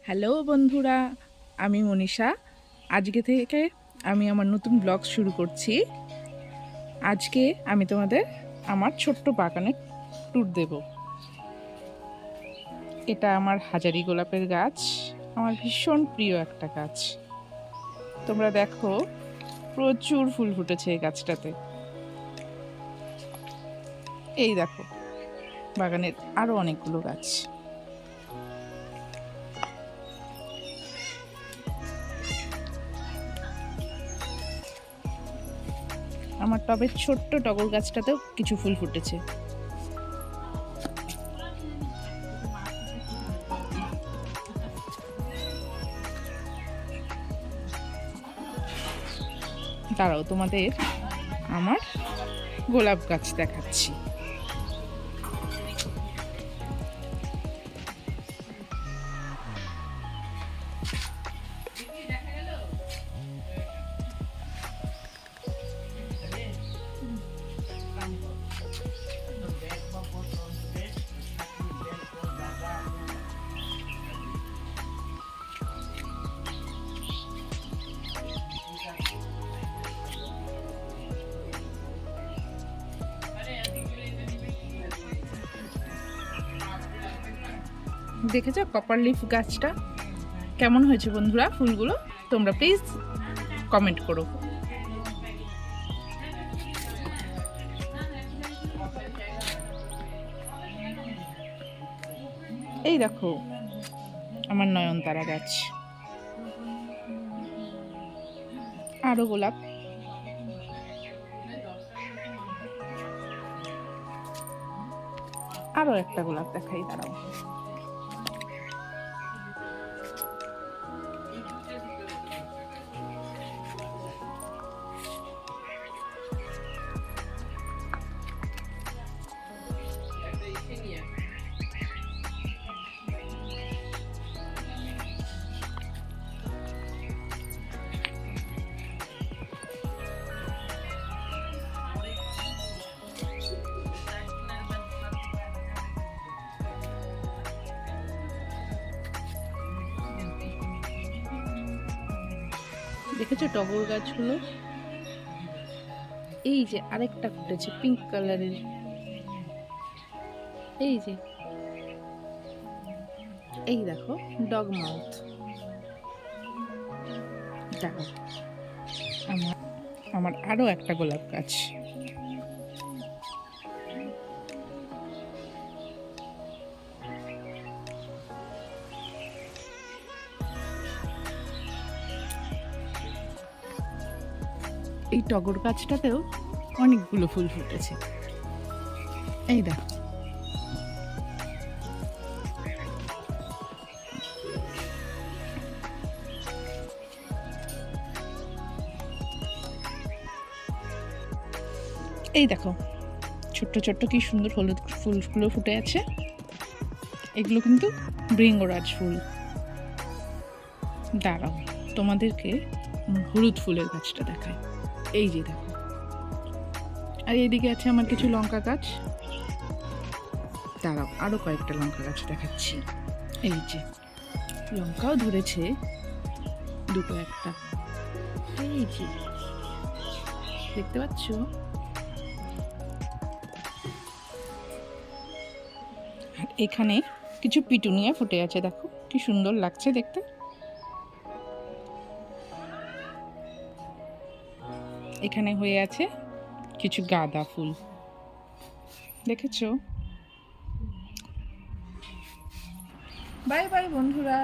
Hello বন্ধুরা, আমি মনীষা। আজকে থেকে আমি আমার নতুন ব্লগ শুরু করছি। আজকে আমি তোমাদের আমার ছোট্ট বাগানে ট্যুর দেব। এটা আমার হাজারি গোলাপের গাছ, আমার ভীষণ প্রিয় একটা গাছ। তোমরা দেখো, প্রচুর ফুল ফুটেছে এই গাছটাতে। এই দেখো, বাগানের আরো অনেকগুলো গাছ। আমার টবের ছোট্ট টগর গাছটাতেও কিছু ফুল ফুটেছে। দাঁড়াও, তোমাদের আমার গোলাপ গাছ দেখাচ্ছি। দেখেছো কপার লিফ গাছটা কেমন হয়েছে বন্ধুরা? ফুলগুলো তোমরা প্লিজ কমেন্ট করো। এই দেখো আমার নয়নতারা গাছ, আরো গোলাপ। আরো একটা গোলাপ দেখাই, দাঁড়াও। দেখেছো টগর গাছগুলো? এই যে আরেকটা ফুটেছে পিঙ্ক কালারের, এই যে, এই দেখো ডগ মাউথ। দেখো আমার আমার আরো একটা গোলাপ গাছ। এই টগর গাছটাতেও অনেকগুলো ফুল ফুটেছে, এই দেখো। এই দেখো ছোট্ট ছোট্ট কি সুন্দর হলুদ ফুলগুলো ফুটে আছে। এগুলো কিন্তু ভৃঙ্গরাজ ফুল। দাঁড়াও, তোমাদেরকে হলুদ ফুলের গাছটা দেখায়। এই যে দেখো, আর এইদিকে আছে আমার কিছু লঙ্কা গাছ। দাঁড়াও, আরো কয়েকটা লঙ্কা গাছ দেখাচ্ছি। এই যে লঙ্কাও ধরেছে দুটো একটা, এই যে দেখতে পাচ্ছ। আর এখানে কিছু পিটুনিয়া ফুটে আছে, দেখো কি সুন্দর লাগছে দেখতে। এখানে হয়ে আছে কিছু গাঁদা ফুল, দেখেছো? বাই বাই বন্ধুরা।